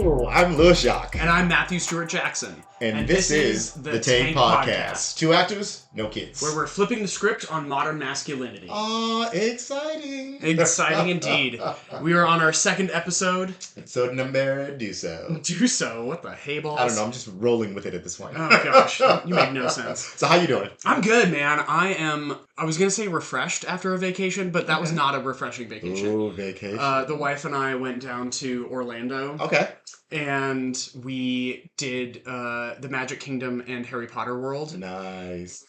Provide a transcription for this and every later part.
Hello, I'm Lil Shock. And I'm Matthew Stewart Jackson. And this is the Tank Podcast. Two actors, no kids. Where we're flipping the script on modern masculinity. Exciting. Exciting indeed. We are on our second episode. Episode number do so. Do so? What the hay balls? I don't know, I'm just rolling with it at this point. Oh gosh, you make no sense. So how you doing? I'm good, man. I was going to say refreshed after a vacation, but that was not a refreshing vacation. Ooh, vacation. The wife and I went down to Orlando. Okay. And we did the Magic Kingdom and Harry Potter World. Nice.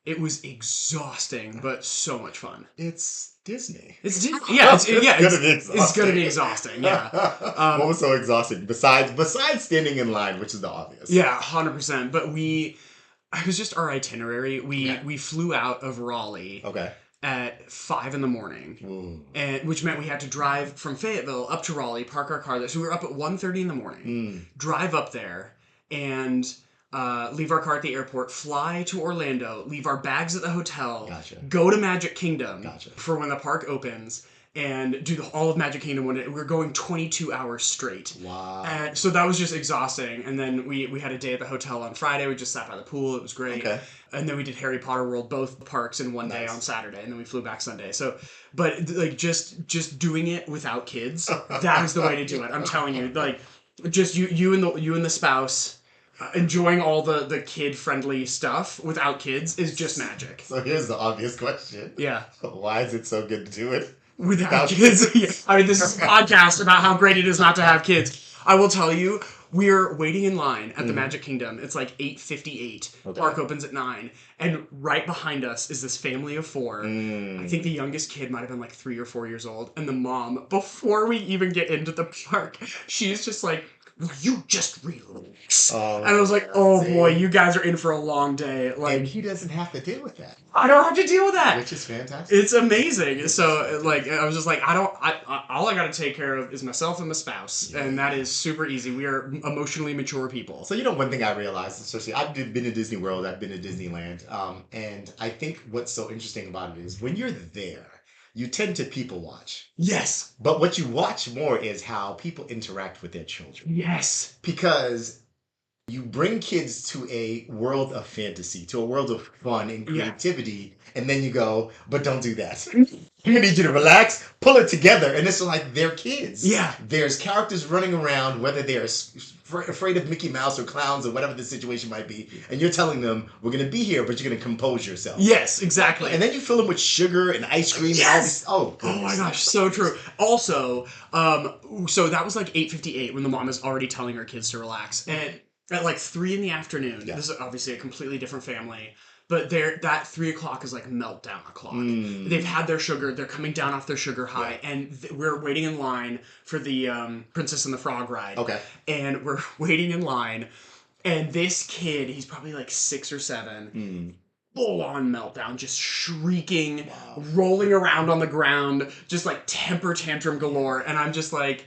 It was exhausting, but so much fun. It's Disney. It's Disney. It's gonna be exhausting. Yeah. What was so exhausting besides standing in line, which is the obvious? Yeah, 100%. But it was just our itinerary. We flew out of Raleigh. Okay. At 5 a.m, and which meant we had to drive from Fayetteville up to Raleigh, park our car there. So we were up at 1:30 in the morning, drive up there, and leave our car at the airport, fly to Orlando, leave our bags at the hotel, go to Magic Kingdom for when the park opens, and do all of Magic Kingdom one day. We were going 22 hours straight. Wow. And so that was just exhausting. And then we had a day at the hotel on Friday. We just sat by the pool. It was great. Okay. And then we did Harry Potter World, both parks in one day on Saturday. And then we flew back Sunday. So, but like just doing it without kids, that is the way to do it. I'm telling you, like just you and the spouse enjoying all the kid-friendly stuff without kids is just magic. So here's the obvious question. Yeah. Why is it so good to do it without kids? Yeah. I mean, this is a podcast about how great it is not to have kids. I will tell you, we're waiting in line at the Magic Kingdom. It's like 8:58. Okay. Park opens at 9. And right behind us is this family of 4. I think the youngest kid might have been like 3 or 4 years old. And the mom, before we even get into the park, she's just like, "Will you just relax?" And I was like, "Oh boy, you guys are in for a long day." Like, and he doesn't have to deal with that. I don't have to deal with that, which is fantastic. It's amazing. So, like, I was just like, all I got to take care of is myself and my spouse, and that is super easy. We are emotionally mature people. So, one thing I realized, especially I've been to Disney World, I've been to Disneyland, and I think what's so interesting about it is when you're there, you tend to people watch. Yes. But what you watch more is how people interact with their children. Yes. Because you bring kids to a world of fantasy, to a world of fun and creativity, and then you go, but don't do that. I need you to relax, pull it together. And it's like they're kids. Yeah. There's characters running around, whether they're afraid of Mickey Mouse or clowns or whatever the situation might be. And you're telling them, we're going to be here, but you're going to compose yourself. Yes, exactly. And then you fill them with sugar and ice cream. Yes. And all this. Oh my gosh, so true. Also, so that was like 8:58 when the mom is already telling her kids to relax. And at like 3 p.m, this is obviously a completely different family, but that 3 o'clock is like meltdown o'clock. They've had their sugar, they're coming down off their sugar high, and we're waiting in line for the Princess and the Frog ride. Okay. And we're waiting in line, and this kid, he's probably like 6 or 7, full-on meltdown, just shrieking, rolling around on the ground, just like temper tantrum galore, and I'm just like,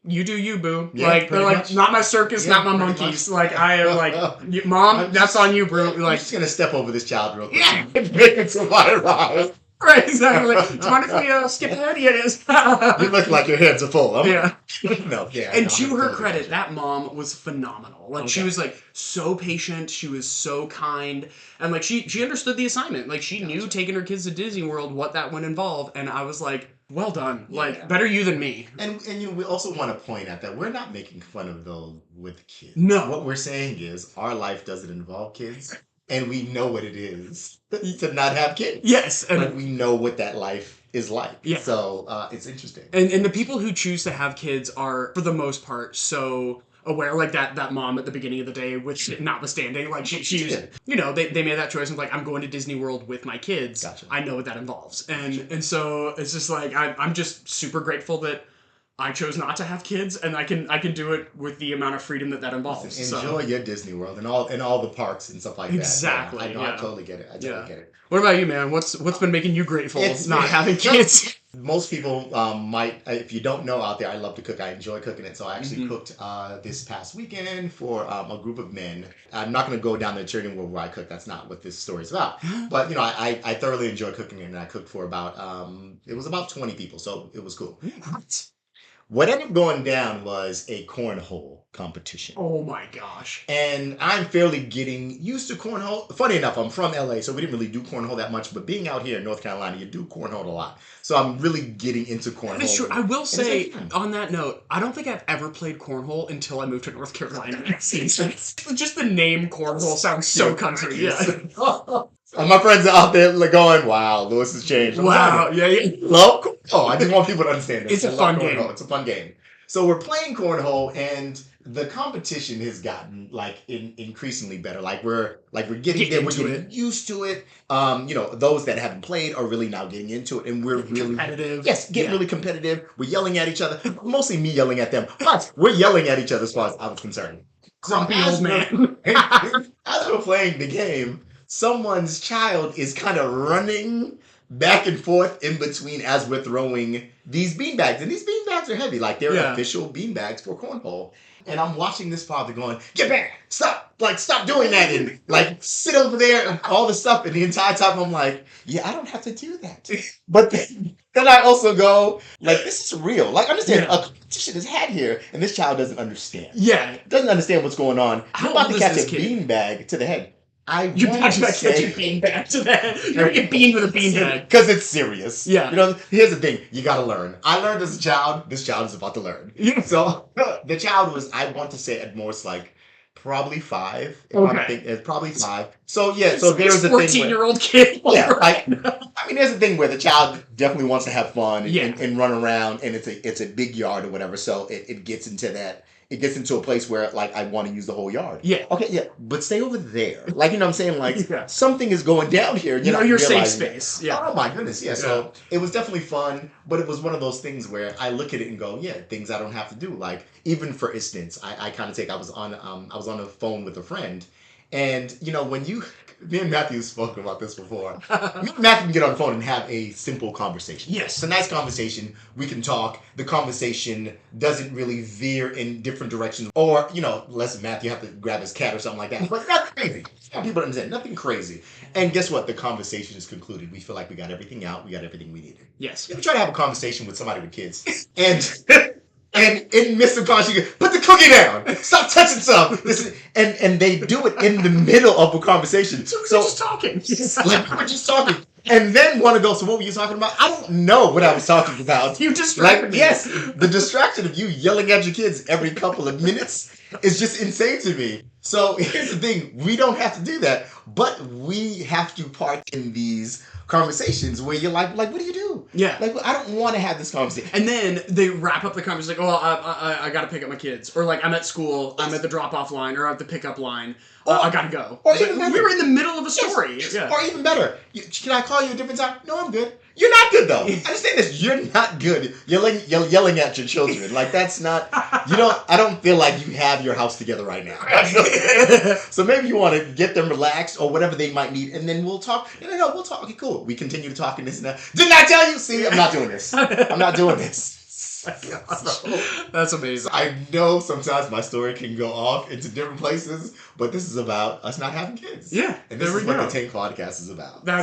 you do you, boo. Yeah, like, they're like, much. Not my circus, not my monkeys. Much. Like, I am like, Mom, that's on you, bro. Like, I'm just going to step over this child real quick. Yeah. Make it to my ride. Right, exactly. Do you mind if we skip ahead? Yeah, it is. You look like your hands are full. Yeah. And to her credit, that mom was phenomenal. Like, she was like so patient. She was so kind. And like, she understood the assignment. Like, she knew taking her kids to Disney World, what that would involve. And I was like, well done. Yeah. Like, better you than me. And we also want to point out that we're not making fun of those with kids. No. What we're saying is our life doesn't involve kids. And we know what it is to not have kids. Yes. And like, we know what that life is like. Yeah. So it's interesting. And the people who choose to have kids are, for the most part, so aware, like that mom at the beginning of the day, which notwithstanding, like she was, they made that choice of like, I'm going to Disney World with my kids. Gotcha. I know what that involves. And so it's just like, I'm just super grateful that I chose not to have kids, and I can do it with the amount of freedom that involves. Enjoy your Disney World and all the parks and stuff like that. Exactly. Yeah, I totally get it. I totally get it. What about you, man? What's been making you grateful not having kids? Most people might, if you don't know out there, I love to cook. I enjoy cooking it. So I actually cooked this past weekend for a group of men. I'm not going to go down the journey where I cook. That's not what this story is about. But, I thoroughly enjoy cooking, and I cooked for about 20 people. So it was cool. What? What ended up going down was a cornhole competition. Oh my gosh. And I'm fairly getting used to cornhole. Funny enough, I'm from LA, so we didn't really do cornhole that much. But being out here in North Carolina, you do cornhole a lot. So I'm really getting into cornhole. That is true. I will say, on that note, I don't think I've ever played cornhole until I moved to North Carolina. Just the name cornhole sounds so country. Yeah. My friends are out there going, wow, Lewis has changed. Wow, yeah. Love cornhole. I just want people to understand this. It's a fun game. It's a fun game. So we're playing cornhole, and the competition has gotten increasingly better. We're getting there, we're getting used to it. Those that haven't played are really now getting into it, and we're really competitive. Yes, getting really competitive. We're yelling at each other, mostly me yelling at them, but we're yelling at each other as far as I was concerned. Grumpy old man. As we're playing the game, someone's child is kind of running back and forth in between as we're throwing these beanbags. And these beanbags are heavy. They're official beanbags for cornhole. And I'm watching this father going, get back, stop doing that. And sit over there and all the stuff. And the entire time I'm like, yeah, I don't have to do that. But then I also go, this is real. Understand, a competition is had here. And this child doesn't understand. Yeah. Doesn't understand what's going on. How I'm about old to catch is a this kid? beanbag to the head. You're about to catch a beanbag to that. You're going to get beaned with a beanbag. Because it's serious. Yeah. Here's the thing. You got to learn. I learned as a child. This child is about to learn. Yeah. So the child was, I want to say at most probably 5. Okay. It's probably 5. So yeah, so there's a 14-year-old kid. Yeah. There's a thing where the child definitely wants to have fun and run around, and it's a big yard or whatever. So it gets into that. It gets into a place where I want to use the whole yard. Yeah. Okay, yeah. But stay over there. You know what I'm saying? Something is going down here. Your safe space. Yeah. Oh my goodness. Yeah. So it was definitely fun, but it was one of those things where I look at it and go, yeah, things I don't have to do. Even for instance, I kind of I was on the phone with a friend, and me and Matthew spoke about this before. Me and Matthew can get on the phone and have a simple conversation. Yes. It's a nice conversation. We can talk. The conversation doesn't really veer in different directions. Or, unless Matthew have to grab his cat or something like that. But nothing crazy. People understand. Nothing crazy. And guess what? The conversation is concluded. We feel like we got everything out. We got everything we needed. Yes. You ever try to have a conversation with somebody with kids? And in midst of conversation, you go, put the cookie down. Stop touching stuff. And they do it in the middle of a conversation. So we're just talking. We're just talking. And then want to go, so what were you talking about? I don't know what I was talking about. You distracted me. Yes, the distraction of you yelling at your kids every couple of minutes is just insane to me. So here's the thing. We don't have to do that. But we have to part in these conversations where you're like, what do you do? Yeah. I don't want to have this conversation. And then they wrap up the conversation I got to pick up my kids. Or I'm at school, I'm at the drop-off line, or at the pickup line. I got to go. Or even better. We were in the middle of a story. Yes. Yeah. Or even better. Can I call you a different time? No, I'm good. You're not good, though. Understand this. You're not good. Yelling at your children. That's not... I don't feel like you have your house together right now. So maybe you want to get them relaxed or whatever they might need, and then we'll talk. No, we'll talk. Okay, cool. We continue to talk and this and that. Didn't I tell you? See, I'm not doing this. I'm not doing this. That's amazing. I know sometimes my story can go off into different places, but this is about us not having kids. Yeah, and this is what the Tank Podcast is about. I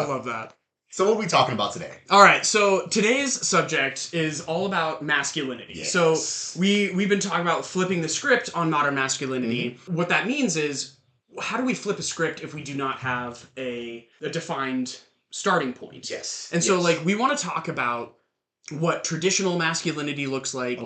love that. So what are we talking about today? All right, so today's subject is all about masculinity. Yes. So we've been talking about flipping the script on modern masculinity. Mm-hmm. What that means is, how do we flip a script if we do not have a defined starting point? Yes. And so we want to talk about what traditional masculinity looks like,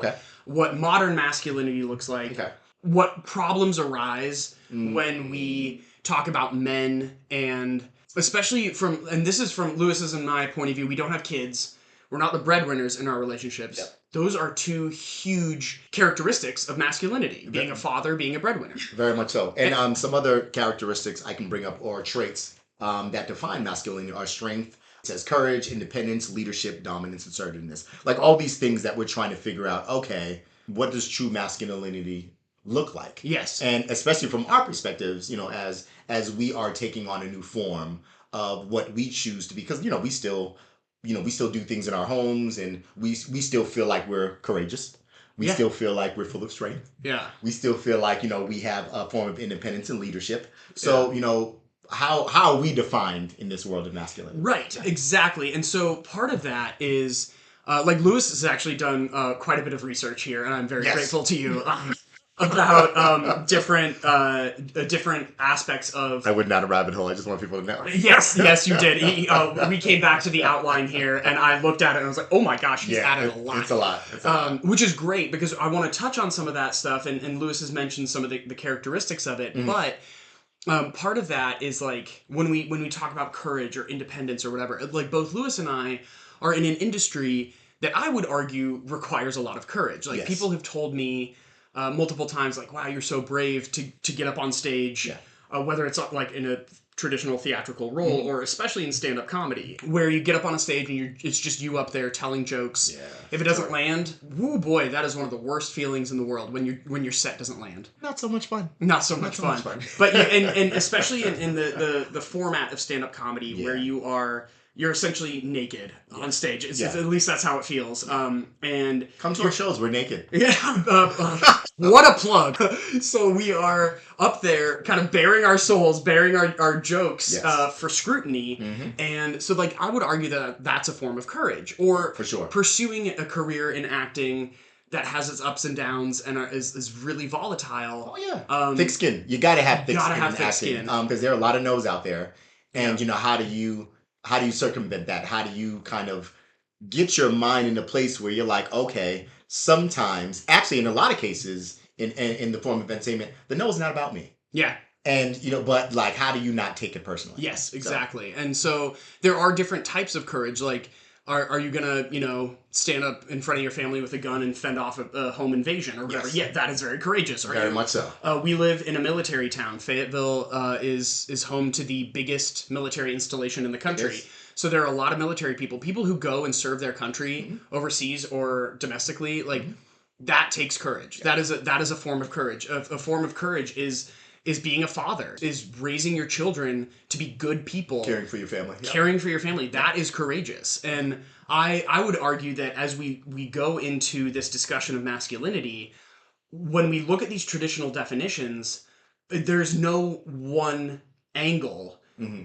what modern masculinity looks like, what problems arise when we talk about men, and especially and this is from Lewis's and my point of view, we don't have kids, we're not the breadwinners in our relationships. Yep. Those are two huge characteristics of masculinity, being a father, being a breadwinner. Very much so. And some other characteristics I can bring up, or traits that define masculinity, are strength. It says courage, independence, leadership, dominance, assertiveness. All these things that we're trying to figure out, okay, what does true masculinity look like? Yes. And especially from our perspectives, as we are taking on a new form of what we choose to be, because, we still do things in our homes, and we still feel like we're courageous. We still feel like we're full of strength. Yeah. We still feel like, we have a form of independence and leadership. So, how are we defined in this world of masculinity? Right, exactly. And so part of that is like Lewis has actually done quite a bit of research here, and I'm very Yes. grateful to you about different aspects of. I went down a rabbit hole. I just want people to know. Yes, you did. We came back to the outline here, and I looked at it and I was like, oh my gosh, he's added a lot. It's a lot. It's a lot. Which is great because I want to touch on some of that stuff, and Lewis has mentioned some of the characteristics of it, but. Part of that is like when we talk about courage or independence or whatever, like both Lewis and I are in an industry that I would argue requires a lot of courage. Like people have told me multiple times, like, wow, you're so brave to get up on stage, whether it's like in a traditional theatrical role or especially in stand-up comedy, where you get up on a stage and it's just you up there telling jokes. Yeah, if it doesn't land, woo boy, that is one of the worst feelings in the world when your set doesn't land. Not so much fun. Not so much fun. But and especially in the format of stand-up comedy where you're essentially naked on stage. At least that's how it feels. And come to our shows. We're naked. Yeah. What a plug. So we are up there kind of bearing our souls, bearing our jokes for scrutiny. And so like I would argue that that's a form of courage. Or for sure. Pursuing a career in acting that has its ups and downs and is really volatile. Oh yeah. Thick skin. You gotta have thick skin in acting. Because there are a lot of no's out there. And how do you circumvent that? How do you kind of get your mind in a place where you're like, okay, sometimes, actually in a lot of cases, in the form of entertainment, the no is not about me. Yeah. And, but like, how do you not take it personally? Yes, exactly. And so there are different types of courage. Like, are you gonna, stand up in front of your family with a gun and fend off a home invasion or whatever? Yes. Yeah, that is very courageous. Very much so. We live in a military town. Fayetteville is home to the biggest military installation in the country. Yes. So there are a lot of military people who go and serve their country overseas or domestically. Like that takes courage. Yeah. That is a form of courage. A form of courage is being a father, is raising your children to be good people. Caring for your family. Caring for your family. That is courageous. And I would argue that as we go into this discussion of masculinity, when we look at these traditional definitions, there's no one angle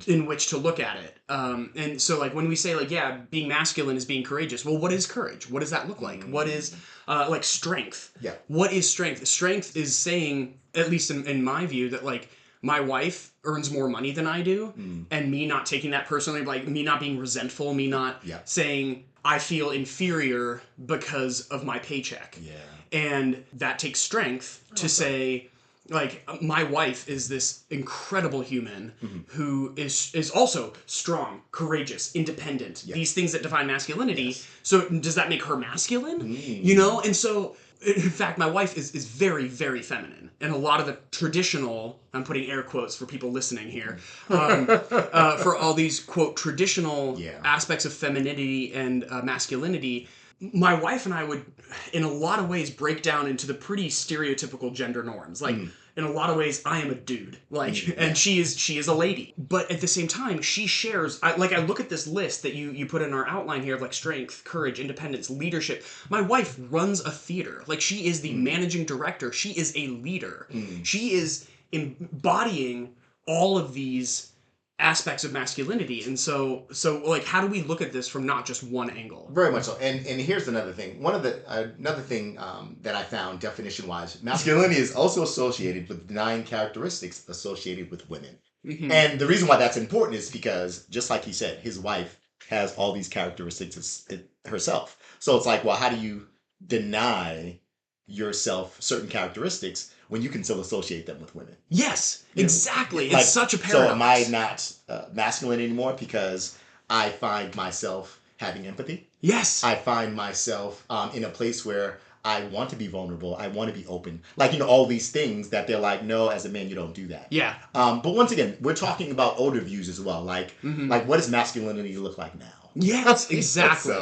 in which to look at it. And so like when we say like, yeah, being masculine is being courageous. Well, what is courage? What does that look like? What is like strength? Yeah. What is strength? Strength is saying, at least in my view, that like my wife earns more money than I do, and me not taking that personally, like me not being resentful, me not saying I feel inferior because of my paycheck. Yeah. And that takes strength to say, like, my wife is this incredible human who is also strong, courageous, independent. Yes. These things that define masculinity. Yes. So does that make her masculine? And so, in fact, my wife is very, very feminine. And a lot of the traditional, I'm putting air quotes for people listening here, for all these, quote, traditional aspects of femininity and masculinity, my wife and I would, in a lot of ways, break down into the pretty stereotypical gender norms. Like, in a lot of ways, I am a dude. Like, and she is a lady. But at the same time, she shares, I look at this list that you put in our outline here of like strength, courage, independence, leadership. My wife runs a theater. Like, she is the managing director. She is a leader. She is embodying all of these aspects of masculinity. And so like, how do we look at this from not just one angle? Very much so. And here's another thing. Another thing that I found definition wise, masculinity is also associated with 9 characteristics associated with women. And the reason why that's important is because, just like he said, his wife has all these characteristics herself. So it's like, well, how do you deny yourself certain characteristics when you can still associate them with women? Yes, exactly. It's such a paradox. So am I not masculine anymore because I find myself having empathy? Yes. I find myself in a place where I want to be vulnerable. I want to be open. Like, all these things that they're like, no, as a man, you don't do that. Yeah. But once again, we're talking about older views as well. Like, like what does masculinity look like now? Yes, exactly.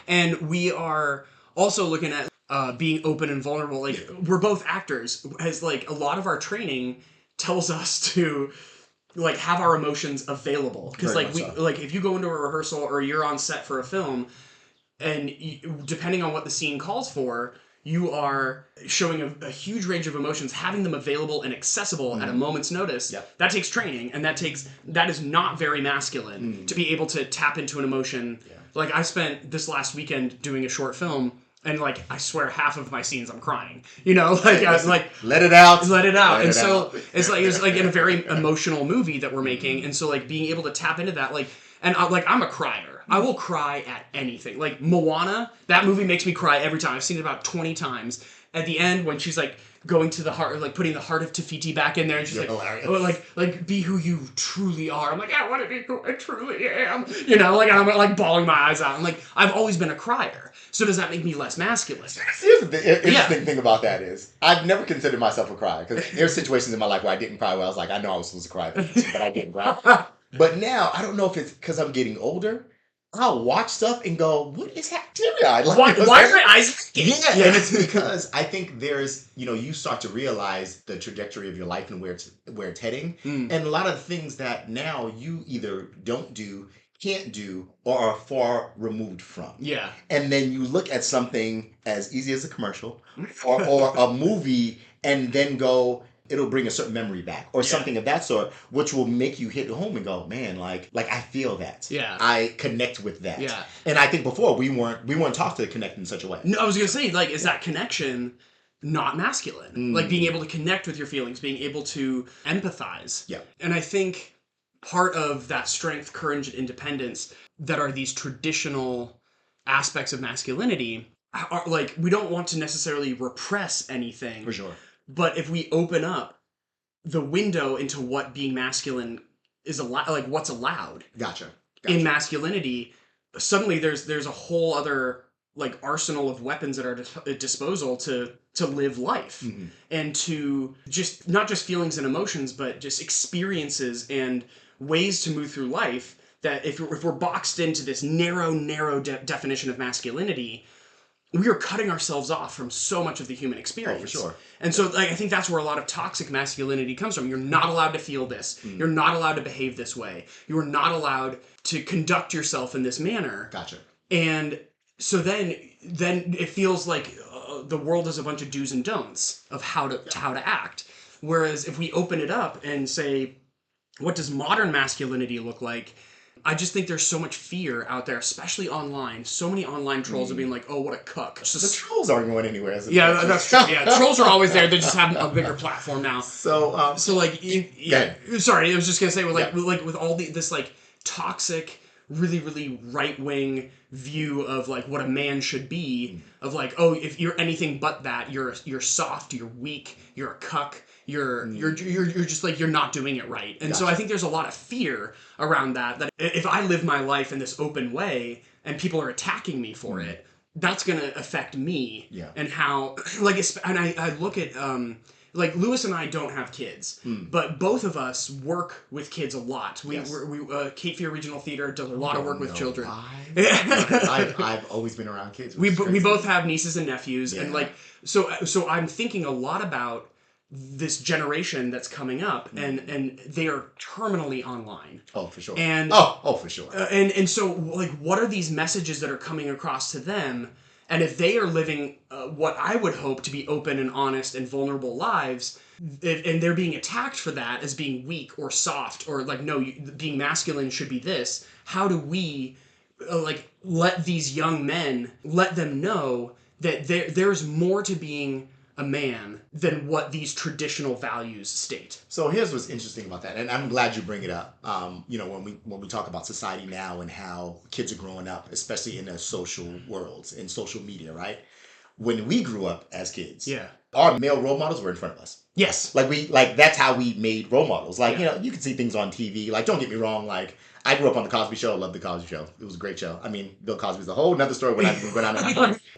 And we are also looking at being open and vulnerable. Like, we're both actors, as like a lot of our training tells us to like have our emotions available, because like like if you go into a rehearsal or you're on set for a film, and depending on what the scene calls for, you are showing a huge range of emotions, having them available and accessible at a moment's notice. That takes training, and that is not very masculine to be able to tap into an emotion like I spent this last weekend doing a short film, and like I swear half of my scenes I'm crying. Like I was like let it out. let it out. Let and it so out. it's like in a very emotional movie that we're making, and so like being able to tap into that, like, and I'm a crier. I will cry at anything. Like Moana, that movie makes me cry every time. I've seen it about 20 times. At the end, when she's like going to the heart, or like putting the heart of Tafiti back in there, and she's You're like, hilarious. oh, like be who you truly are. I'm like, I want to be who I truly am. Like, and I'm like bawling my eyes out. I'm like, I've always been a crier. So does that make me less masculine? Here's the interesting thing about that is I've never considered myself a crier, because there's situations in my life where I didn't cry, where I was like, I know I was supposed to cry, but I didn't cry. But now I don't know if it's because I'm getting older. I'll watch stuff and go, what is that teary-eyed? Like, Why are my eyes? yeah, and it's because I think there's, you start to realize the trajectory of your life and where it's heading, and a lot of things that now you either don't do, can't do, or are far removed from. Yeah. And then you look at something as easy as a commercial or a movie, and then go, it'll bring a certain memory back or something of that sort, which will make you hit home and go, man, like I feel that. Yeah. I connect with that. Yeah. And I think before we weren't taught to connect in such a way. No, I was gonna say, like, is that connection not masculine? Like being able to connect with your feelings, being able to empathize. Yeah. And I think part of that strength, courage, and independence that are these traditional aspects of masculinity are like, we don't want to necessarily repress anything. For sure. But if we open up the window into what being masculine is allowed, like what's allowed Gotcha. in masculinity, suddenly there's a whole other like arsenal of weapons at our disposal to live life and to just not just feelings and emotions, but just experiences and ways to move through life. That if we're boxed into this narrow definition of masculinity, we are cutting ourselves off from so much of the human experience. Oh, for sure. And so like, I think that's where a lot of toxic masculinity comes from. You're not allowed to feel this. You're not allowed to behave this way. You are not allowed to conduct yourself in this manner. Gotcha. And so then it feels like the world is a bunch of do's and don'ts of how to act. Whereas if we open it up and say, what does modern masculinity look like? I just think there's so much fear out there, especially online. So many online trolls are being like, "Oh, what a cuck!" The trolls aren't going anywhere. Yeah, that's true. Yeah, trolls are always there. They just have a bigger platform now. So like, sorry, I was just gonna say, like with all this like toxic, really right wing view of like what a man should be, of like, oh, if you're anything but that, you're soft, you're weak, you're a cuck. You're just like, you're not doing it right. And so I think there's a lot of fear around that if I live my life in this open way and people are attacking me for it, that's going to affect me. Yeah. And how, like, and I look at, like, Lewis and I don't have kids, but both of us work with kids a lot. We Cape Fear Regional Theater does a lot of work with children. I've always been around kids. We both have nieces and nephews, and like, so I'm thinking a lot about this generation that's coming up, and they are terminally online. Oh, for sure. And for sure. And so, like, what are these messages that are coming across to them? And if they are living what I would hope to be open and honest and vulnerable lives, and they're being attacked for that as being weak or soft, or like, no, being masculine should be this. How do we let these young men, let them know that there's more to being a man than what these traditional values state? So here's what's interesting about that, and I'm glad you bring it up. When we talk about society now and how kids are growing up, especially in the social worlds, in social media, right? When we grew up as kids, our male role models were in front of us. Yes. That's how we made role models. You can see things on TV. Like, don't get me wrong, like, I grew up on The Cosby Show. I loved The Cosby Show. It was a great show. I mean, Bill Cosby's a whole nother story.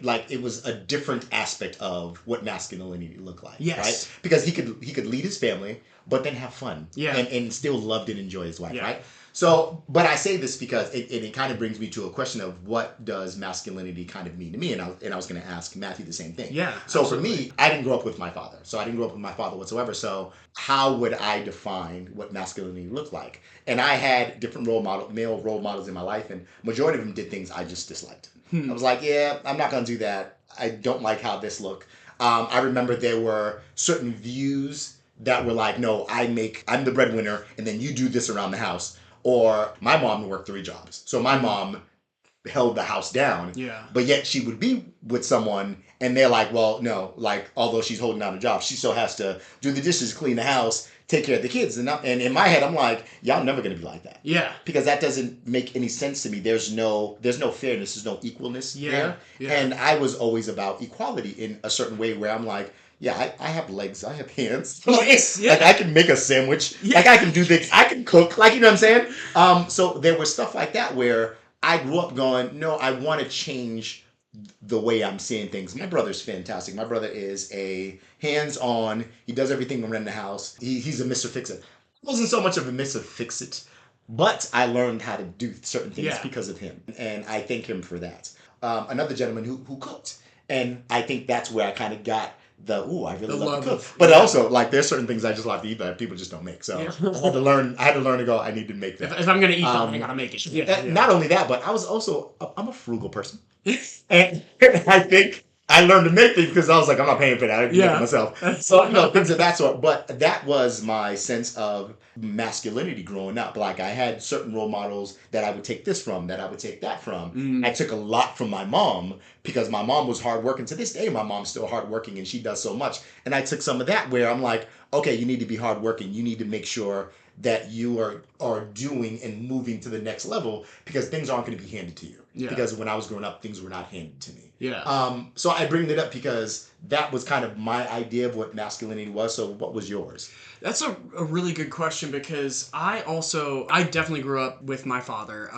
Like, it was a different aspect of what masculinity looked like. Yes. Right? Because he could lead his family, but then have fun. Yeah. And still loved and enjoy his wife, right? So, but I say this because it kind of brings me to a question of what does masculinity kind of mean to me? And I was going to ask Matthew the same thing. Yeah. So absolutely. For me, I didn't grow up with my father. So I didn't grow up with my father whatsoever. So how would I define what masculinity looked like? And I had different male role models in my life, and majority of them did things I just disliked. I was like, yeah, I'm not going to do that. I don't like how this looked. I remember there were certain views that were like, no, I'm the breadwinner, and then you do this around the house. Or my mom worked 3 jobs. So my mom held the house down. Yeah. But yet she would be with someone and they're like, well, no, like, although she's holding down a job, she still has to do the dishes, clean the house, take care of the kids. And in my head, I'm like, y'all never going to be like that. Yeah. Because that doesn't make any sense to me. There's no fairness. There's no equalness there. Yeah. And I was always about equality in a certain way where I'm like, yeah, I have legs, I have hands. Yes, yeah. Like I can make a sandwich. Yeah. Like I can do things. I can cook. Like, you know what I'm saying? So there was stuff like that where I grew up going, no, I want to change the way I'm seeing things. My brother's fantastic. My brother is a hands-on. He does everything around the house. He's a Mr. Fix-It. I wasn't so much of a Mr. Fix-It, but I learned how to do certain things because of him, and I thank him for that. Another gentleman who cooked, and I think that's where I kind of got I really love to cook. But also, like, there's certain things I just like to eat that people just don't make. So I had to learn to go, I need to make that. If I'm going to eat something, I got to make it. Not only that, but I'm a frugal person. And I think I learned to make things because I was like, I'm not paying for that. I can make it myself. So, things of that sort. But that was my sense of masculinity growing up. Like, I had certain role models that I would take this from, that I would take that from. I took a lot from my mom because my mom was hardworking. To this day, my mom's still hardworking and she does so much. And I took some of that where I'm like, okay, you need to be hardworking. You need to make sure that you are doing and moving to the next level because things aren't going to be handed to you. Yeah. Because when I was growing up, things were not handed to me. Yeah. So I bring it up because that was kind of my idea of what masculinity was. So what was yours? That's a really good question because I definitely grew up with my father.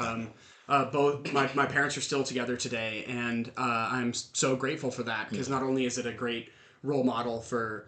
Both my parents are still together today, and I'm so grateful for that because not only is it a great role model for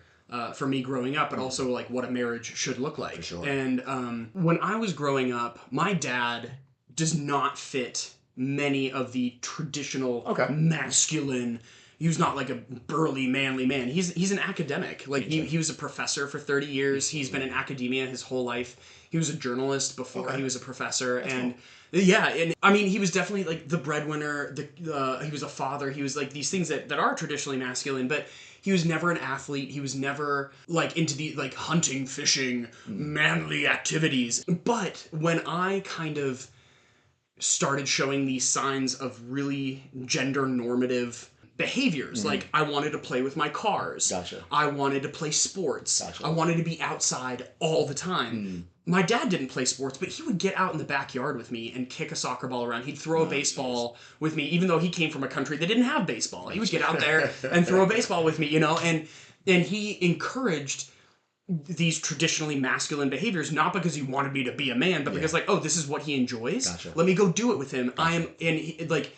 me growing up, but also like what a marriage should look like. For sure. And when I was growing up, my dad does not fit many of the traditional masculine. He was not like a burly, manly man. He's an academic. Like he was a professor for 30 years. He's been in academia his whole life. He was a journalist before he was a professor. That's and cool. Yeah, and I mean, he was definitely like the breadwinner. He was a father. He was like these things that are traditionally masculine, but he was never an athlete. He was never like into the like hunting, fishing, manly activities. But when I kind of started showing these signs of really gender normative behaviors, like I wanted to play with my cars. Gotcha. I wanted to play sports. Gotcha. I wanted to be outside all the time. My dad didn't play sports, but he would get out in the backyard with me and kick a soccer ball around. He'd throw a baseball with me, even though he came from a country that didn't have baseball. He would get out there and throw a baseball with me, and he encouraged these traditionally masculine behaviors, not because he wanted me to be a man, but because like, oh, this is what he enjoys. Gotcha. Let me go do it with him. Gotcha.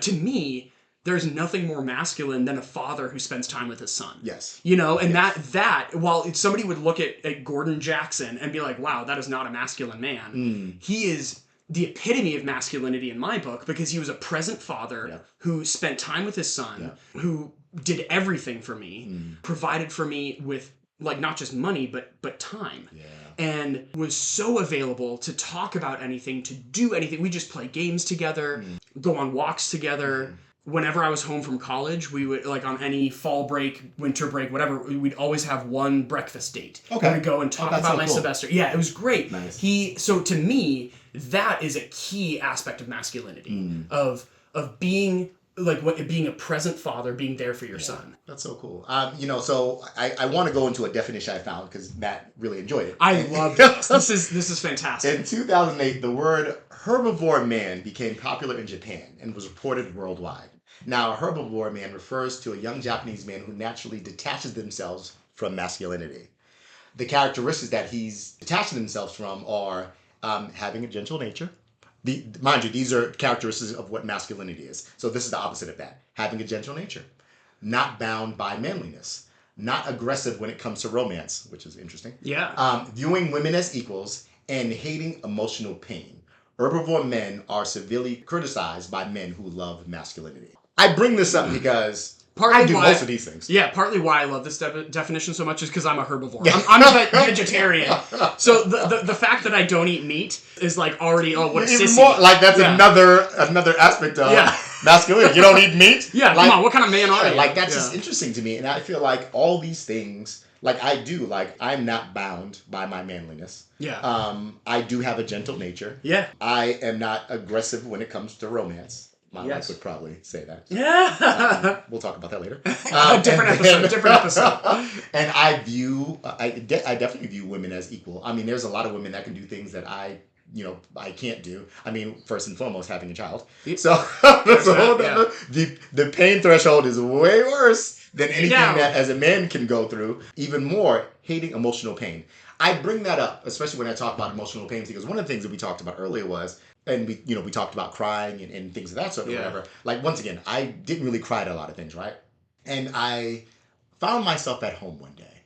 To me, there's nothing more masculine than a father who spends time with his son. Yes. And that while somebody would look at Gordon Jackson and be like, wow, that is not a masculine man. He is the epitome of masculinity in my book because he was a present father who spent time with his son, who did everything for me, provided for me with like not just money, but time. Yeah. And was so available to talk about anything, to do anything. We just play games together, go on walks together. Whenever I was home from college, we would, like on any fall break, winter break, whatever, we'd always have one breakfast date. Okay. We'd go and talk about my semester. Yeah, it was great. Nice. So to me, that is a key aspect of masculinity, of being being a present father, being there for your son. That's so cool. So I want to go into a definition I found because Matt really enjoyed it. I loved it. This is fantastic. In 2008, the word herbivore man became popular in Japan and was reported worldwide. Now, a herbivore man refers to a young Japanese man who naturally detaches themselves from masculinity. The characteristics that he's detaching themselves from are having a gentle nature. Mind you, these are characteristics of what masculinity is. So this is the opposite of that. Having a gentle nature. Not bound by manliness. Not aggressive when it comes to romance, which is interesting. Yeah. Viewing women as equals and hating emotional pain. Herbivore men are severely criticized by men who love masculinity. I bring this up because I do most of these things. Yeah, partly why I love this definition so much is because I'm a herbivore. I'm a vegetarian. So the fact that I don't eat meat is like already, what a sissy. More, like that's another aspect of masculinity. You don't eat meat? Yeah, like, come on, what kind of man are you? Like that's just interesting to me. And I feel like all these things Like I do, like I'm not bound by my manliness. Yeah. I do have a gentle nature. Yeah. I am not aggressive when it comes to romance. My Yes. wife would probably say that. Yeah. We'll talk about that later. Different episode. Different episode. And I definitely view women as equal. I mean, there's a lot of women that can do things that I can't do. I mean, first and foremost, having a child. So, the pain threshold is way worse than anything that as a man can go through. Even more, hating emotional pain. I bring that up, especially when I talk about emotional pain, because one of the things that we talked about earlier was, and we talked about crying and things of that sort or whatever. Like, once again, I didn't really cry at a lot of things, right? And I found myself at home one day,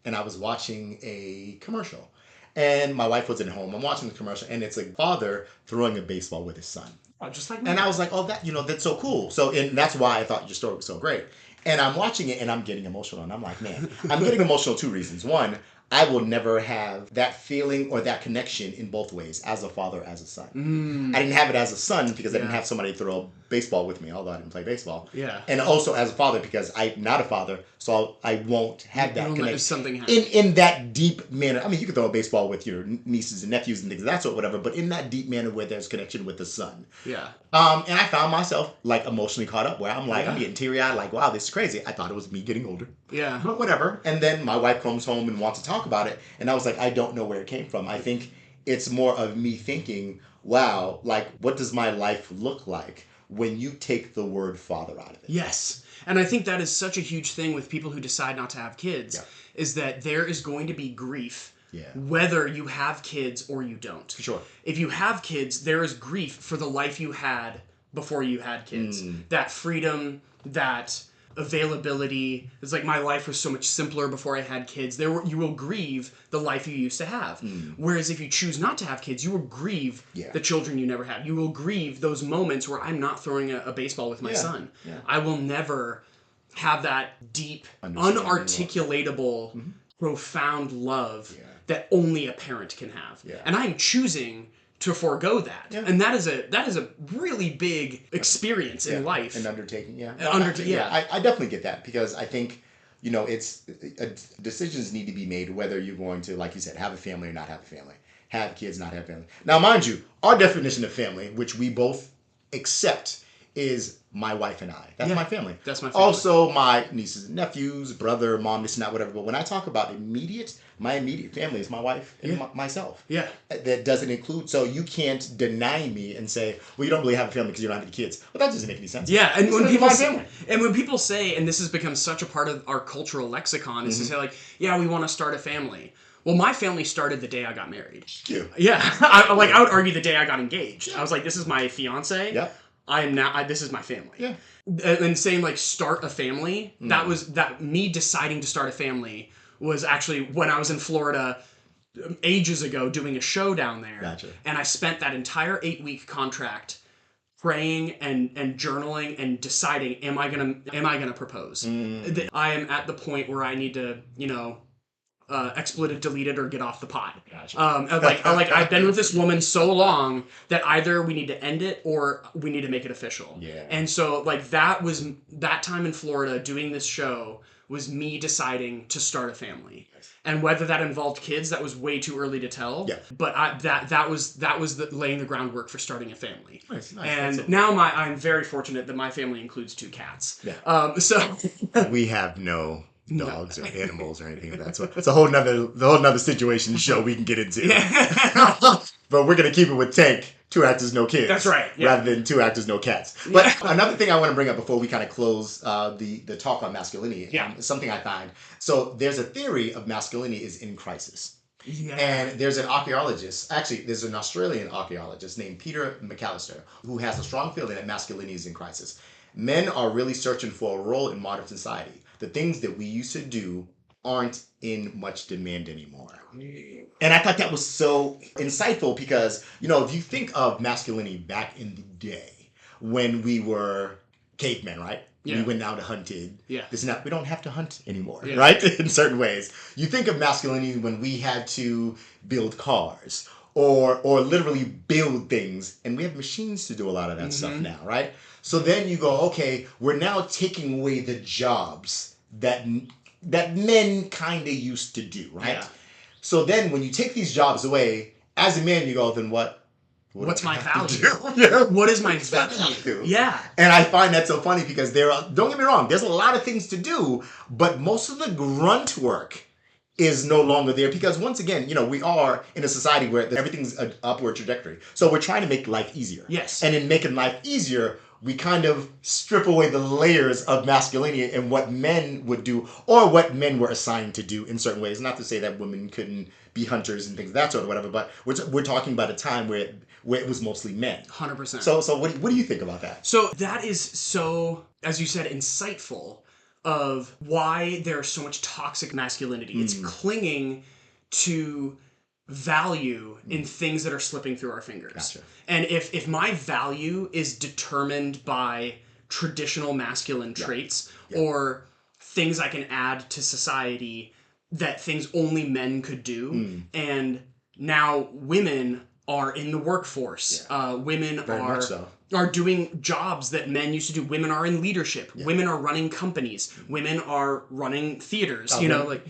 and I was watching a commercial. And my wife wasn't home. I'm watching the commercial, and it's a father throwing a baseball with his son. Oh, just like me. And I was like, oh, that's so cool. So, and that's why I thought your story was so great. And I'm watching it, and I'm getting emotional. And I'm like, man, I'm getting emotional 2 reasons. One, I will never have that feeling or that connection in both ways, as a father, as a son. I didn't have it as a son because I didn't have somebody throw a baseball with me, although I didn't play baseball. Yeah. And also as a father because I'm not a father, so I won't have that connection. Something happen. In that deep manner. I mean, you can throw a baseball with your nieces and nephews and things of that sort, whatever, but in that deep manner where there's connection with the son. Yeah. And I found myself like emotionally caught up where I'm like, I'm getting teary-eyed, like, wow, this is crazy. I thought it was me getting older. Yeah. But whatever. And then my wife comes home and wants to talk about it. And I was like, I don't know where it came from. I think it's more of me thinking, wow, like, what does my life look like when you take the word father out of it? Yes. And I think that is such a huge thing with people who decide not to have kids, is that there is going to be grief whether you have kids or you don't. For sure. If you have kids, there is grief for the life you had before you had kids. That freedom, that availability. It's like my life was so much simpler before I had kids. You will grieve the life you used to have. Whereas if you choose not to have kids, you will grieve the children you never had. You will grieve those moments where I'm not throwing a baseball with my son. Yeah. I will never have that deep, unarticulatable, profound love that only a parent can have. Yeah. And I'm choosing to forego that. Yeah. And that is a really big experience in life. An undertaking, I definitely get that because I think, decisions need to be made whether you're going to, like you said, have a family or not have a family. Have kids, not have family. Now, mind you, our definition of family, which we both accept, is my wife and I. That's my family. That's my family. Also, my nieces and nephews, brother, mom, this and that, whatever. But when I talk about my immediate family is my wife and myself. Yeah. That doesn't include, so you can't deny me and say, well, you don't really have a family because you don't have any kids. Well, that doesn't make any sense. Yeah, and when people say, and this has become such a part of our cultural lexicon, is to say like, yeah, we want to start a family. Well, my family started the day I got married. Yeah. I would argue the day I got engaged. I was like, this is my fiance. Yeah. This is my family. Yeah. And saying like start a family, that me deciding to start a family was actually when I was in Florida ages ago doing a show down there. Gotcha. And I spent that entire 8-week contract praying and journaling and deciding, am I gonna propose? I am at the point where I need to, expletive it, delete it, or get off the pot. Gotcha. I've been with this woman so long that either we need to end it or we need to make it official. Yeah. And so that time in Florida doing this show was me deciding to start a family. Nice. And whether that involved kids, that was way too early to tell. Yeah. But that was laying the groundwork for starting a family. Nice. And now I'm very fortunate that my family includes 2 cats. Yeah. So we have no dogs or animals or anything of that sort. It's a whole nother situation show we can get into. But we're gonna keep it with Tank, 2 actors, no kids. That's right. Yeah. Rather than 2 actors, no cats. But another thing I want to bring up before we kind of close the talk on masculinity, something I find. So there's a theory of masculinity is in crisis. Yeah. And there's an archaeologist, actually there's an Australian archaeologist named Peter McAllister, who has a strong feeling that masculinity is in crisis. Men are really searching for a role in modern society. The things that we used to do aren't in much demand anymore. And I thought that was so insightful because, if you think of masculinity back in the day when we were cavemen, right? Yeah. We went out and hunted. Yeah. We don't have to hunt anymore, right? In certain ways. You think of masculinity when we had to build cars or literally build things. And we have machines to do a lot of that stuff now, right? So then you go, okay, we're now taking away the jobs that that men kind of used to do, right? Yeah. So then when you take these jobs away, as a man, you go, then what's my value? Yeah. What is my value? Yeah. And I find that so funny because don't get me wrong, there's a lot of things to do, but most of the grunt work is no longer there because once again, we are in a society where everything's an upward trajectory. So we're trying to make life easier. Yes. And in making life easier, we kind of strip away the layers of masculinity and what men would do or what men were assigned to do in certain ways. Not to say that women couldn't be hunters and things of that sort or whatever, but we're talking about a time where it was mostly men. 100%. So what do you think about that? So that is so, as you said, insightful of why there's so much toxic masculinity. It's clinging to value in things that are slipping through our fingers. Gotcha. And if my value is determined by traditional masculine traits or things I can add to society that things only men could do, and now women are in the workforce. Women Very much so. are doing jobs that men used to do. Women are in leadership. Women are running companies. Women are running theaters.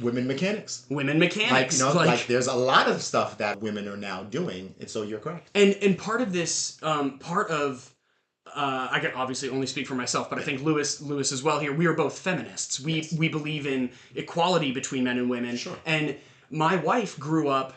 Women mechanics. Women mechanics. Like there's a lot of stuff that women are now doing, and so you're correct. And part of this, I can obviously only speak for myself, but I think Lewis as well here. We are both feminists. We believe in equality between men and women. Sure. And my wife grew up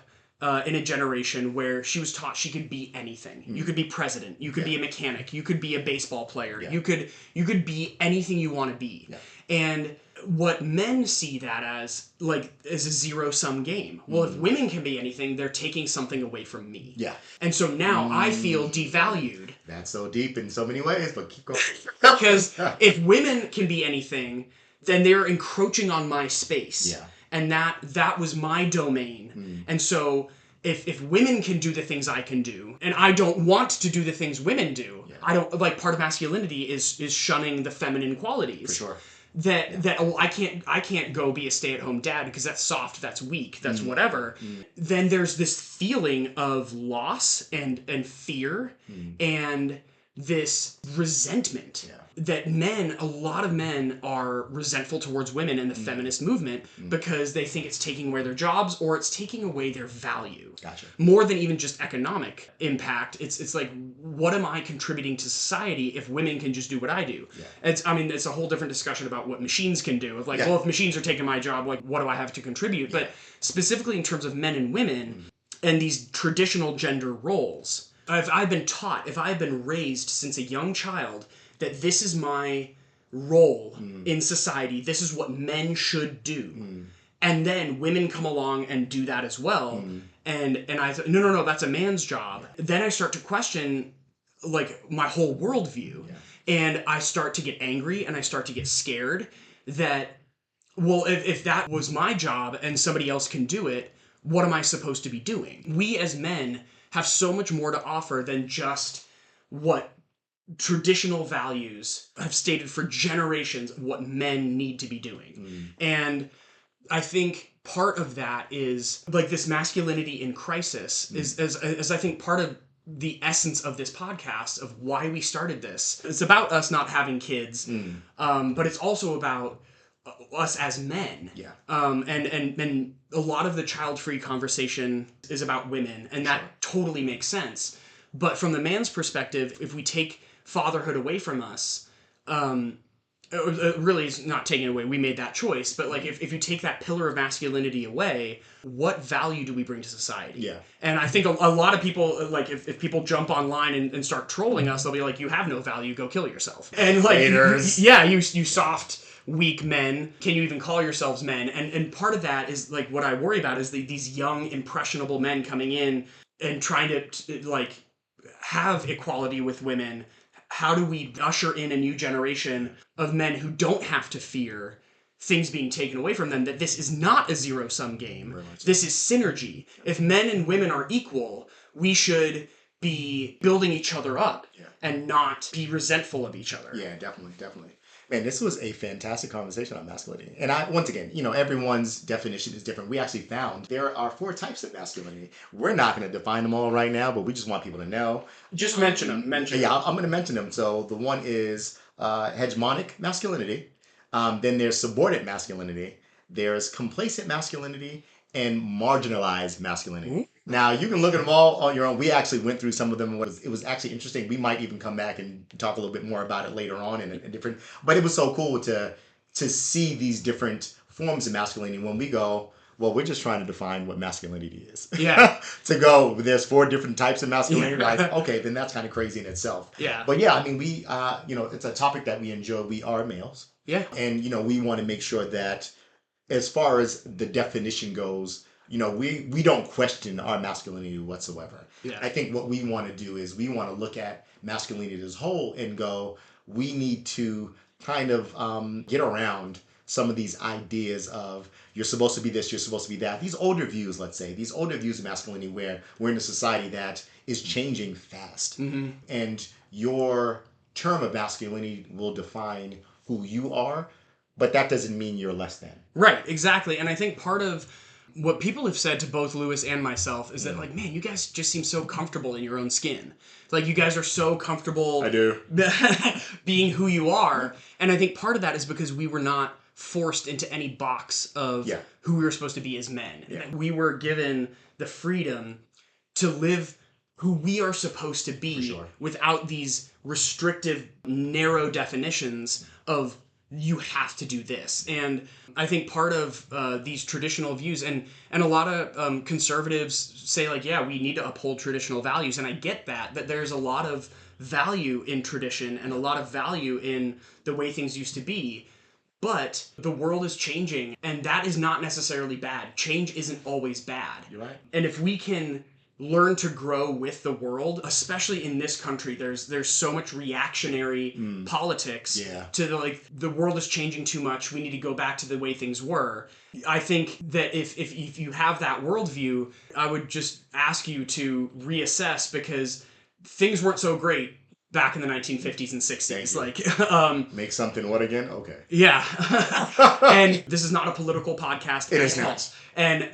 in a generation where she was taught she could be anything. You could be president. You could be a mechanic. You could be a baseball player. You could be anything you want to be. And what men see that as a zero-sum game. Well, if women can be anything, they're taking something away from me. Yeah. And so now I feel devalued. That's so deep in so many ways, but keep going. Because if women can be anything, then they're encroaching on my space. Yeah. And that was my domain. And so if women can do the things I can do, and I don't want to do the things women do, I don't part of masculinity is shunning the feminine qualities. For sure. I can't go be a stay-at-home dad because that's soft, that's weak, that's whatever. Then there's this feeling of loss and fear and this resentment that a lot of men are resentful towards women in the feminist movement because they think it's taking away their jobs or it's taking away their value. Gotcha. More than even just economic impact, it's like, what am I contributing to society if women can just do what I do? Yeah. It's a whole different discussion about what machines can do. Of well, if machines are taking my job, what do I have to contribute? But specifically in terms of men and women and these traditional gender roles, if I've been raised since a young child that this is my role in society, this is what men should do. And then women come along and do that as well. And I thought, no, that's a man's job. Then I start to question my whole worldview. And I start to get angry and I start to get scared that, well, if that was my job and somebody else can do it, what am I supposed to be doing? We as men have so much more to offer than just what traditional values have stated for generations what men need to be doing. And I think part of that is this masculinity in crisis is as I think part of the essence of this podcast of why we started this. It's about us not having kids, but it's also about us as men. And a lot of the child-free conversation is about women, and that totally makes sense. But from the man's perspective, if we take fatherhood away from us, it really is not taking it away. We made that choice. But if you take that pillar of masculinity away, what value do we bring to society? Yeah. And I think a lot of people, if people jump online and start trolling us, they'll be like, you have no value, go kill yourself. And you soft, weak men, can you even call yourselves men? And part of that is what I worry about is these young, impressionable men coming in and trying to have equality with women. How do we usher in a new generation of men who don't have to fear things being taken away from them, that this is not a zero-sum game. This is synergy. If men and women are equal, we should be building each other up and not be resentful of each other. Yeah, definitely. Man, this was a fantastic conversation on masculinity. And once again, everyone's definition is different. We actually found there are 4 types of masculinity. We're not going to define them all right now, but we just want people to know. Just mention them. I'm going to mention them. So the one is hegemonic masculinity. Then there's subordinate masculinity. there's complacent masculinity, and marginalized masculinity. Now, you can look at them all on your own. We actually went through some of them. It was actually interesting. We might even come back and talk a little bit more about it later on in a different. But it was so cool to see these different forms of masculinity when we go, well, we're just trying to define what masculinity is. Yeah. To go, there's 4 different types of masculinity. Yeah. Like, okay, then that's kind of crazy in itself. Yeah. But yeah, I mean, we, it's a topic that we enjoy. We are males. Yeah. And, we want to make sure that as far as the definition goes, we don't question our masculinity whatsoever. Yeah. I think what we want to do is we want to look at masculinity as a whole and go, we need to kind of get around some of these ideas of you're supposed to be this, you're supposed to be that. These older views, let's say, these older views of masculinity where we're in a society that is changing fast. Mm-hmm. And your term of masculinity will define who you are, but that doesn't mean you're less than. Right, exactly. And I think part of what people have said to both Lewis and myself is that, like, man, you guys just seem so comfortable in your own skin. Like, you guys are so comfortable I do. being who you are. And I think part of that is because we were not forced into any box of who we were supposed to be as men. Yeah. We were given the freedom to live who we are supposed to be without these restrictive, narrow definitions of you have to do this. And I think part of these traditional views, and a lot of conservatives say, like, yeah, we need to uphold traditional values. And I get that there's a lot of value in tradition and a lot of value in the way things used to be. But the world is changing, and that is not necessarily bad. Change isn't always bad. You're right. And if we can learn to grow with the world, especially in this country, there's so much reactionary politics to the world is changing too much, we need to go back to the way things were. I think that if you have that worldview, I would just ask you to reassess, because things weren't so great back in the 1950s and 60s. Like, make something what again? Okay. Yeah. And this is not a political podcast. It is not. And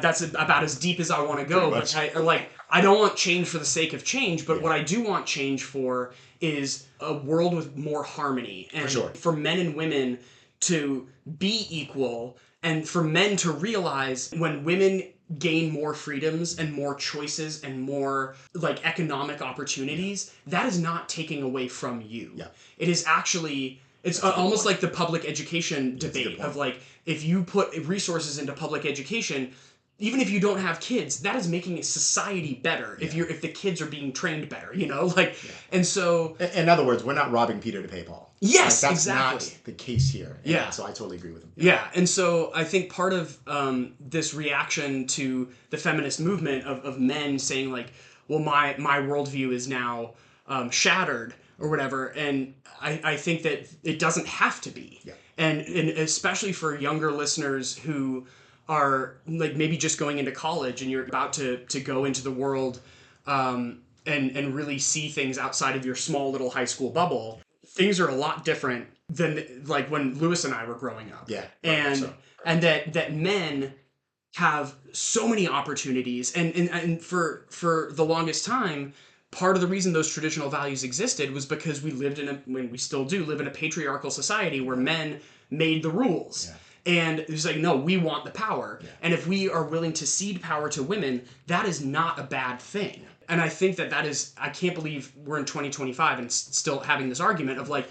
that's about as deep as I want to go. But I don't want change for the sake of change, but what I do want change for is a world with more harmony. And for men and women to be equal, and for men to realize when women gain more freedoms and more choices and more like economic opportunities, that is not taking away from you. Yeah. It is actually, it's almost like the public education debate of like, if you put resources into public education, even if you don't have kids, that is making a society better. Yeah. If the kids are being trained better, and so. In other words, we're not robbing Peter to pay Paul. Yes, that's exactly. Not the case here. Yeah. So I totally agree with him. Yeah. And so I think part of this reaction to the feminist movement of men saying like, well, my worldview is now shattered or whatever, and I think that it doesn't have to be. Yeah. And especially for younger listeners who are like maybe just going into college and you're about to go into the world and really see things outside of your small little high school bubble, things are a lot different than like when Lewis and I were growing up. Yeah. And that men have so many opportunities, and for the longest time, part of the reason those traditional values existed was because we still do live in a patriarchal society where men made the rules. Yeah. And it's like, no, we want the power. Yeah. And if we are willing to cede power to women, that is not a bad thing. And I think that is, I can't believe we're in 2025 and still having this argument of like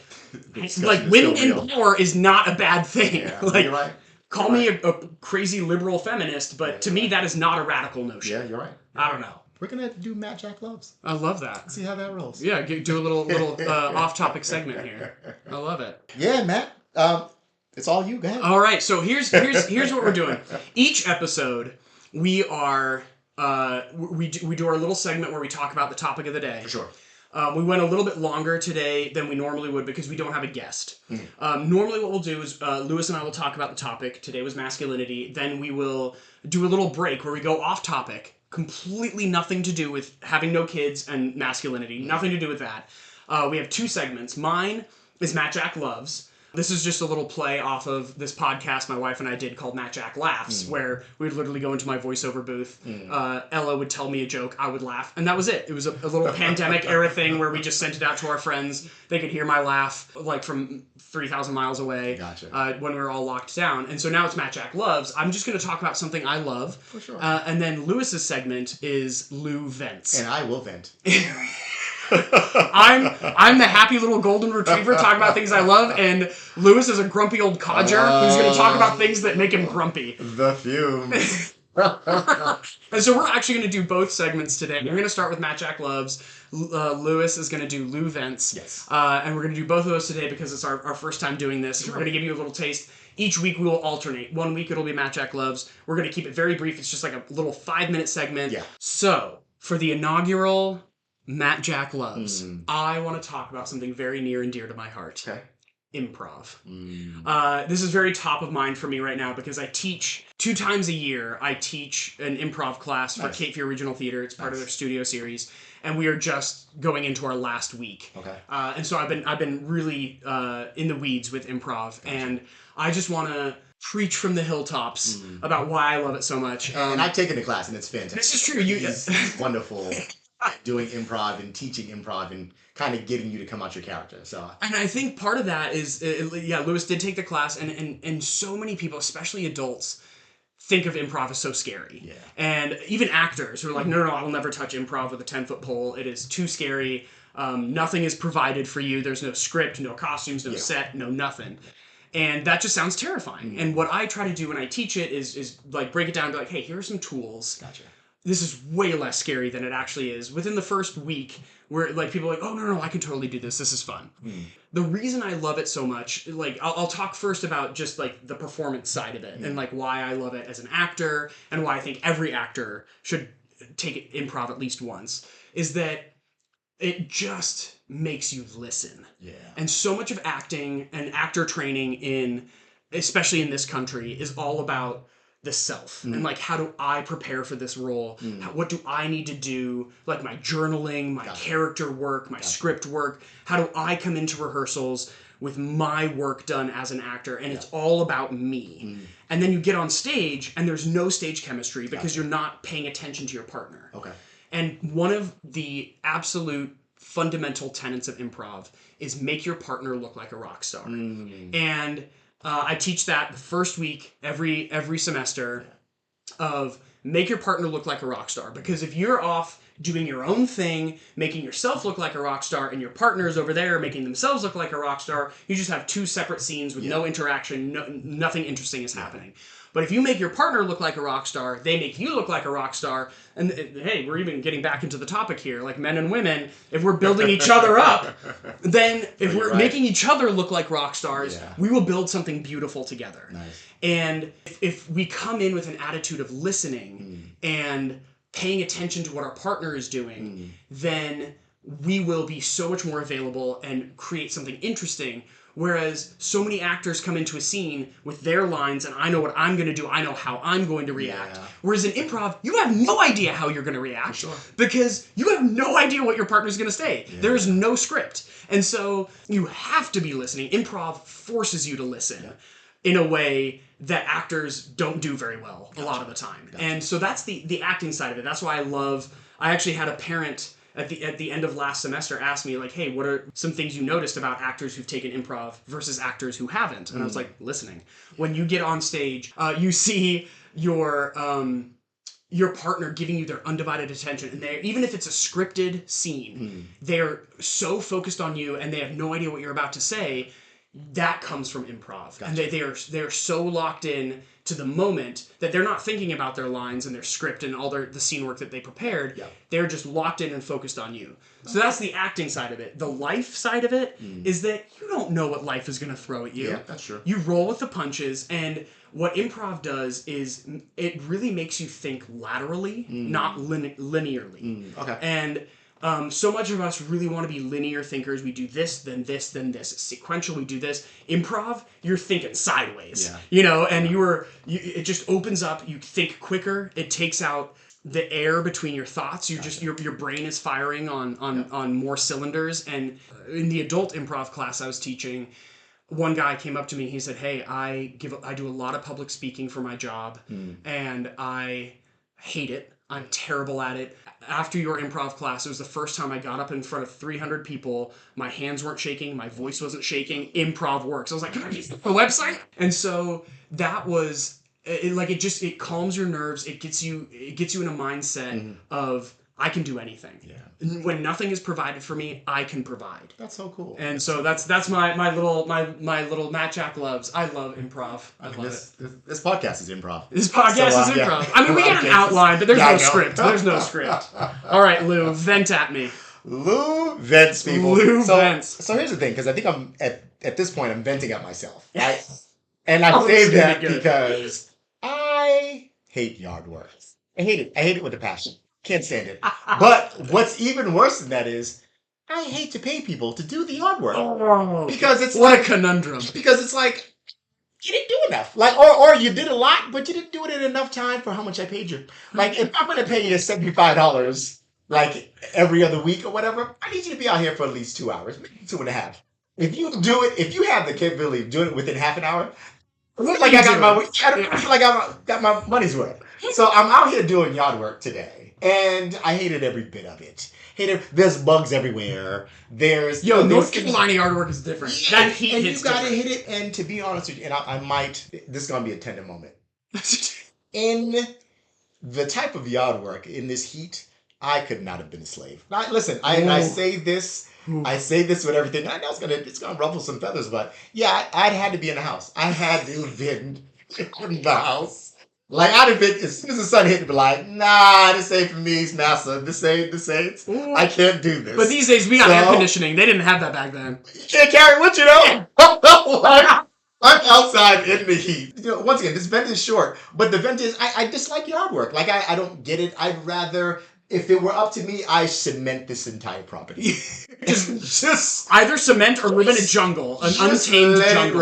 women in power is not a bad thing. Yeah, like, you're right. Call me a crazy liberal feminist, but to me that is not a radical notion. Yeah, you're right. I don't know. We're going to do Matt Jack Loves. I love that. Let's see how that rolls. Yeah, do a little off-topic segment here. I love it. Yeah, Matt. It's all you. Go ahead. All right, so here's what we're doing. Each episode, we are we do our little segment where we talk about the topic of the day. For sure. We went a little bit longer today than we normally would because we don't have a guest. Normally what we'll do is Lewis and I will talk about the topic. Today was masculinity. Then we will do a little break where we go off topic. Completely nothing to do with having no kids and masculinity. Nothing to do with that. We have 2 segments. Mine is Matt Jack Loves. This is just a little play off of this podcast my wife and I did called Matt Jack Laughs, where we would literally go into my voiceover booth. Ella would tell me a joke, I would laugh, and that was it. It was a little pandemic era thing where we just sent it out to our friends. They could hear my laugh like from 3,000 miles away. Gotcha. When we were all locked down. And so now it's Matt Jack Loves. I'm just going to talk about something I love. For sure. And then Lewis's segment is Lou Vents. And I will vent. I'm the happy little golden retriever talking about things I love, and Lewis is a grumpy old codger who's going to talk about things that make him grumpy. The fumes. And so we're actually going to do both segments today. We're going to start with Matt Jack Loves. Lewis is going to do Lou Vents. Yes. And we're going to do both of those today because it's our first time doing this. Sure. We're going to give you a little taste. Each week we will alternate. 1 week it'll be Matt Jack Loves. We're going to keep it very brief. It's just like a little 5-minute segment. Yeah. So for the inaugural Matt Jack Loves, I want to talk about something very near and dear to my heart. Okay. Improv. This is very top of mind for me right now because I teach 2 times a year. I teach an improv class for Cape Fear Regional Theater. It's part of their studio series, and we are just going into our last week. Okay. And so I've been really in the weeds with improv, and I just want to preach from the hilltops about why I love it so much. And I've taken the class, and it's fantastic. This is true. It's wonderful. Doing improv and teaching improv and kind of getting you to come out your character. So, and I think part of that is, Lewis did take the class, and so many people, especially adults, think of improv as so scary. Yeah. And even actors who are like, no, I will never touch improv with a 10-foot pole. It is too scary. Nothing is provided for you. There's no script, no costumes, no set, no nothing. And that just sounds terrifying. And what I try to do when I teach it is like break it down and be like, hey, here are some tools. Gotcha. This is way less scary than it actually is. Within the first week, where like people are like, oh no, I can totally do this. This is fun. The reason I love it so much, like I'll talk first about just like the performance side of it and like why I love it as an actor and why I think every actor should take improv at least once, is that it just makes you listen. Yeah. And so much of acting and actor training especially in this country, is all about the self and like, how do I prepare for this role? What do I need to do? Like my journaling, my character work, my script work. How do I come into rehearsals with my work done as an actor? And it's all about me. And then you get on stage and there's no stage chemistry because you're not paying attention to your partner. Okay. And one of the absolute fundamental tenets of improv is make your partner look like a rock star. And I teach that the first week every semester of make your partner look like a rock star. Because if you're off doing your own thing, making yourself look like a rock star, and your partner is over there making themselves look like a rock star, you just have 2 separate scenes with no interaction, nothing interesting is happening. But if you make your partner look like a rock star, they make you look like a rock star, and hey, we're even getting back into the topic here, like men and women, if we're building each other up, then if we're making each other look like rock stars, we will build something beautiful together. Nice. And if we come in with an attitude of listening and paying attention to what our partner is doing, then we will be so much more available and create something interesting. Whereas so many actors come into a scene with their lines and I know what I'm going to do. I know how I'm going to react. Yeah. Whereas in improv, you have no idea how you're going to react because you have no idea what your partner's going to say. Yeah. There is no script. And so you have to be listening. Improv forces you to listen in a way that actors don't do very well a lot of the time. And so that's the acting side of it. That's why I actually had a parent at the end of last semester asked me, like, hey, what are some things you noticed about actors who've taken improv versus actors who haven't? And I was like, listening. When you get on stage, you see your partner giving you their undivided attention, and even if it's a scripted scene, they're so focused on you and they have no idea what you're about to say. That comes from improv. Gotcha. And they're so locked in to the moment that they're not thinking about their lines and their script and all the scene work that they prepared. Yep. They're just locked in and focused on you. So that's the acting side of it. The life side of it is that you don't know what life is going to throw at you. Yeah, that's true. You roll with the punches, and what improv does is it really makes you think laterally, not linearly. Okay. And so much of us really want to be linear thinkers. We do this, then this, then this. It's sequential. We do this. Improv, you're thinking sideways, and it just opens up. You think quicker. It takes out the air between your thoughts. Your brain is firing on more cylinders. And in the adult improv class I was teaching, one guy came up to me. He said, "Hey, I do a lot of public speaking for my job, and I hate it. I'm terrible at it. After your improv class, it was the first time I got up in front of 300 people. My hands weren't shaking. My voice wasn't shaking. Improv works." I was like, "Can I use the website?" And so that was it calms your nerves. It gets you in a mindset of, I can do anything. Yeah. When nothing is provided for me, I can provide. That's so cool. And so that's my little Matt Jack loves. I love improv. I love it. This podcast is improv. This podcast is improv. Yeah. I mean, we got an outline, but there's no script. There's no script. All right, Lou, vent at me. Lou vents, people. Lou vents. So here's the thing, because I think I'm at this point I'm venting at myself, right? And I say that because I hate yard work. I hate it. I hate it with a passion. Can't stand it. But what's even worse than that is I hate to pay people to do the yard work. Oh, because it's what a conundrum. Because it's like, you didn't do enough. Like, or you did a lot, but you didn't do it in enough time for how much I paid you. Like, if I'm going to pay you $75, like every other week or whatever, I need you to be out here for at least 2 hours, maybe 2.5. If you have the capability of doing it within half an hour, I feel like I got my money's worth. So I'm out here doing yard work today. And I hated every bit of it. There's bugs everywhere. There's North Carolina yard work is different. Yeah, that heat and hits you gotta different. hit it. And to be honest with you, and I might, this is gonna be a tender moment. In the type of yard work in this heat, I could not have been a slave. Listen, I say this. I say this with everything. I know it's gonna ruffle some feathers, but yeah, I'd had to be in the house. I had to have been in the house. Like, I'd have been, as soon as the sun hit, it'd be like, nah, this ain't for me, massa. This ain't. I can't do this. But these days, we got air conditioning. They didn't have that back then. You can't carry it with you, though. I'm outside in the heat. Once again, this vent is short, but the vent is, I dislike yard work. Like, I don't get it. I'd rather, if it were up to me, I cement this entire property. just either cement or live in a jungle, an untamed jungle.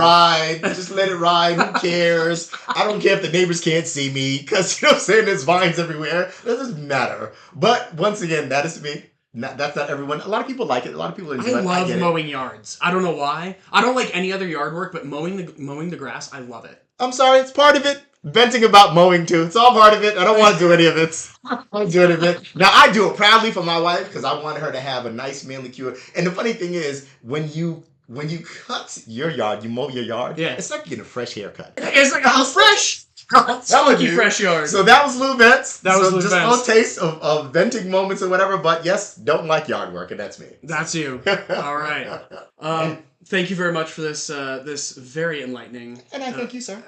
Just let it ride. Who cares? I don't care if the neighbors can't see me, because, you know what I'm saying, there's vines everywhere. It doesn't matter. But once again, that is to me. That's not everyone. A lot of people like it. A lot of people enjoy it. I love mowing yards. I don't know why. I don't like any other yard work, but mowing the grass, I love it. I'm sorry, it's part of it. Venting about mowing too. It's all part of it. I don't want to do any of it. I don't do any of it. Now, I do it proudly for my wife because I want her to have a nice manly cure. And the funny thing is, when you cut your yard, you mow your yard, it's like getting a fresh haircut. It's like a fresh, funky fresh yard. So that was Lou Vents. That was Lou just Vents. a little taste of venting moments or whatever. But yes, don't like yard work, and that's me. That's you. All right. Thank you very much for this this very enlightening. And I thank you, sir.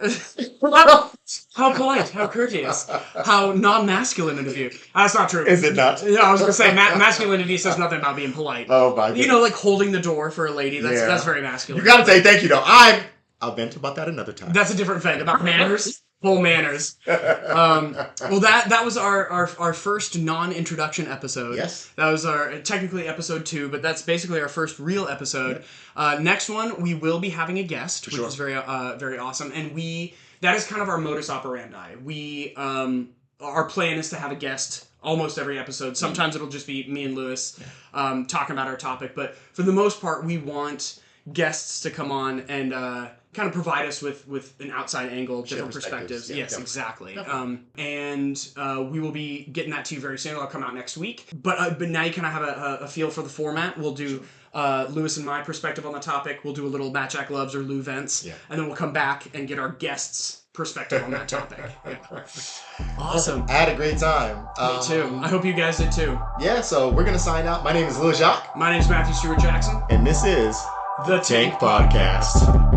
How polite, how courteous, how non-masculine of you. That's not true. Is it not? Yeah, I was going to say, masculinity says nothing about being polite. Oh, my goodness. You know, like holding the door for a lady, that's very masculine. You got to say thank you, though. I'll vent about that another time. That's a different vent, about manners. Full manners. Well, that was our first non-introduction episode. Yes. That was technically episode 2, but that's basically our first real episode. Next one, we will be having a guest, which is very awesome, and that is kind of our modus operandi. Our plan is to have a guest almost every episode. Sometimes it'll just be me and Lewis talking about our topic, but for the most part, we want guests to come on and kind of provide us with an outside angle, different perspectives. Yes, exactly. And we will be getting that to you very soon. It'll come out next week. But now you kind of have a feel for the format. We'll do Lewis and my perspective on the topic. We'll do a little Matt Jack Loves or Lou Vents. Yeah. And then we'll come back and get our guests' perspective on that topic. Yeah. Awesome. I had a great time. Me too. I hope you guys did too. Yeah, so we're going to sign out. My name is Lil Jacques. My name is Matthew Stewart Jackson. And this is The Tank Podcast.